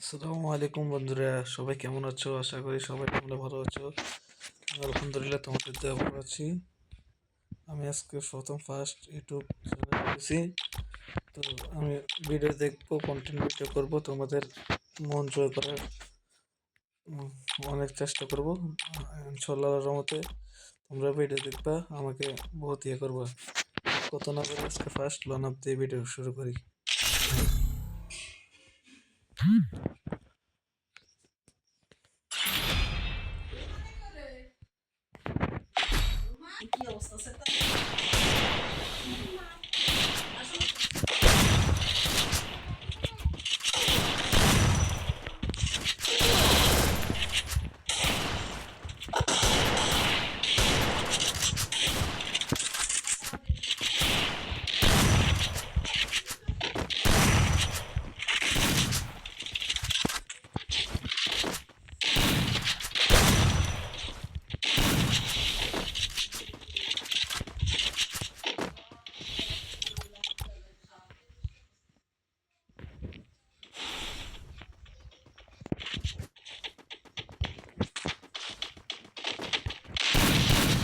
আসসালামু আলাইকুম বন্ধুরা, সবাই কেমন আছো? আশা করি সবাই তোমরা ভালো আছো। আলহামদুলিল্লাহ তোমাদের দয়া ভালো আছি। আমি আজকে ফার্স্ট ইউটিউব চ্যানেল করেছি। তো আমি ভিডিও দেখবো, কন্টেন্ট ভিডিও করব, তোমাদের মন জয় করার উম, অনেক চেষ্টা করব। ইনশাআল্লাহর রহমতে তোমরা ভিডিও দেখবা, আমাকে বহুত করবা। কত না করে আজকে ফার্স্ট লন আপ দিয়ে ভিডিও শুরু করি।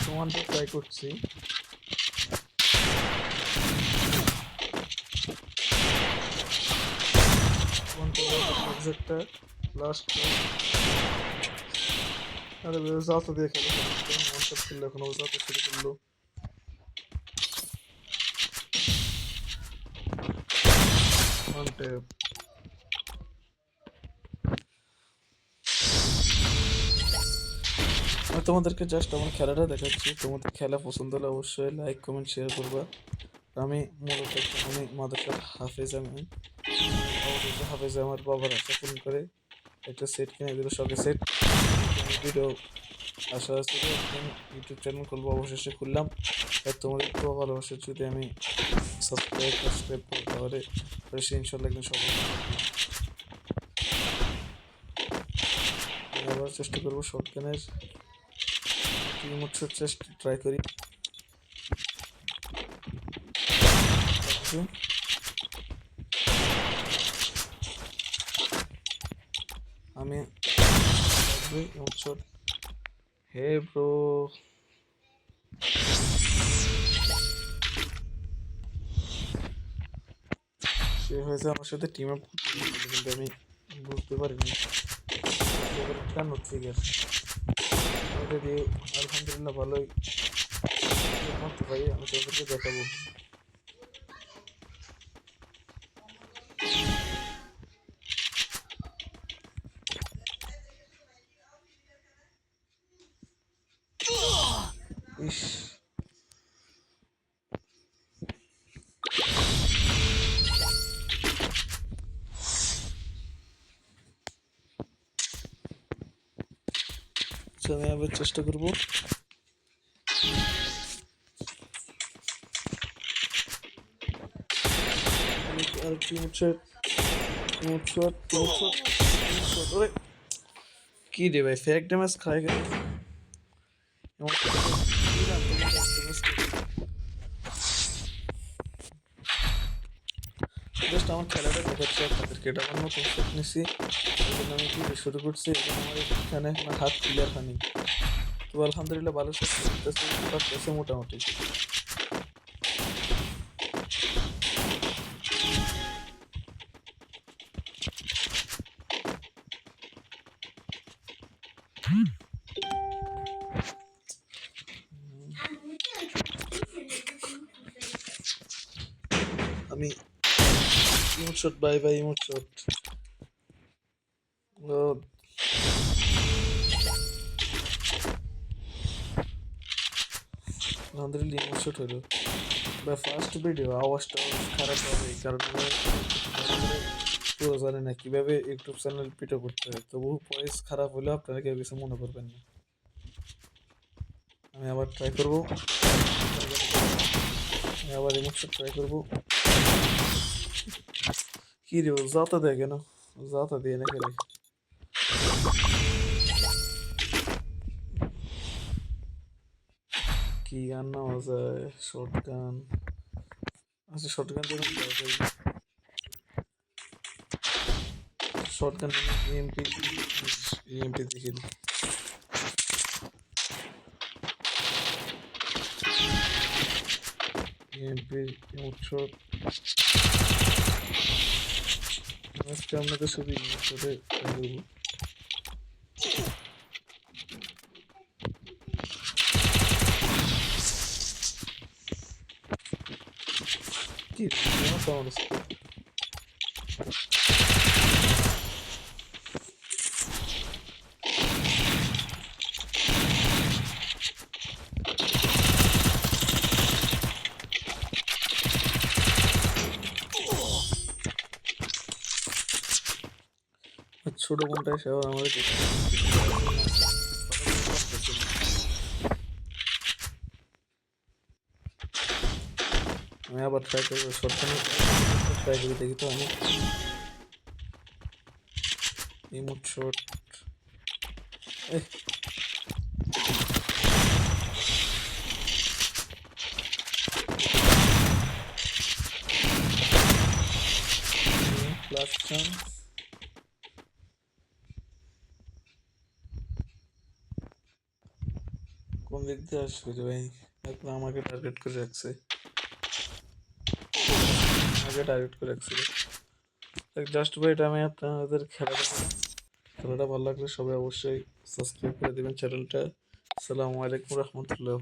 তোমাদের ট্রাই করছি। একটা লাস্ট আরে যাও তো দিয়ে খেলো, মনসাপ খেললো, এখন ও যাতে শুরু করলো। One tap. আমি তোমাদেরকে জাস্ট আমার খেলাটা দেখাচ্ছি, তোমাদের খেলা পছন্দ হলে অবশ্যই লাইক কমেন্ট শেয়ার করবা। আমি মূলত আমি মাদ্রাসার হাফেজ। আমি অবশেষে হাফেজে আমার বাবার আশা পূরণ করে একটা সেট কিনে দিল, শখে সেট। ভিডিও আশা ছিল একদিন ইউটিউব চ্যানেল খুলবো, অবশেষে খুললাম। আর তোমাদের একটু ভালোবাসা যদি আমি সাবস্ক্রাইব করি, তাহলে সে ইনশাল্লাহ একদিন সফল হবে। আমি আবার চেষ্টা করবো শর্ট গানের চেষ্টা ট্রাই করি। আমি হে ব্রো, সে হয়েছে আমার সাথে টিম আপ করতে, কিন্তু আমি বুঝতে পারিনি কেন ট্রিগার দিয়ে। আলহামদুলিল্লাহ ভালোই করতে পারি, আমি তোমাদেরকে দেখাবো। ইস, আমি আবার চেষ্টা করবো। আর কি রে ভাই, ফেক ড্যামেজ খাই গেল। জাস্ট আমার খেলাটা দেখাচ্ছি আপনাদেরকে, এটা আমার নতুন সেট নিছি, এই জন্য আমি কি শুরু করছি। এবং আমার এখানে আমার হাত ক্লিয়ার হয়নি, তো আলহামদুলিল্লাহ ভালো সেট করতেছে মোটামুটি। আমি emote shot, bye bye emote shot. আলহামদুলিল্লাহ ইমোট শট হলো বা ফার্স্ট ভিডিও। আওয়াজটা খারাপ হবে, এই কারণে পুরো জানে না কিভাবে ইউটিউব চ্যানেল পিটো করতে হয়। তবু ভয়েস খারাপ হলেও আপনারা কেউ কিছু মনে করবেন না। আমি আবার ট্রাই করবো, আমি আবার ইমোট শট ট্রাই করবো। কি রে, যাতা দেয় কেন? যাতা দিয়ে না খেলে কি গান নেওয়া যায়? Short gun. আচ্ছা, শর্ট গান দিয়ে শর্ট গান ইএমপি, ইএমপি দেখে দিই। ইএমপি ইমোট আজকে আপনাদের শুধু ইমোটে দেবো। কি সাউন্ড ছোট বোনটা এসে আবার আমাদের আমি আবার ট্রাই করবো, শর্ট গান ট্রাই করে দেখি। তো আমি ইমোট শর্ট প্লাস চান্স কোন দিক দিয়ে আসবে রে ভাই? এখন আমাকে টার্গেট করে রাখছে, আমাকে টার্গেট করে রাখছে। জাস্ট ভাই এটা আমি আপনাদের খেলাটা ভালো লাগলে সবাই অবশ্যই সাবস্ক্রাইব করে দেবেন চ্যানেলটা। আসসালামু আলাইকুম রহমতুল্লাহ।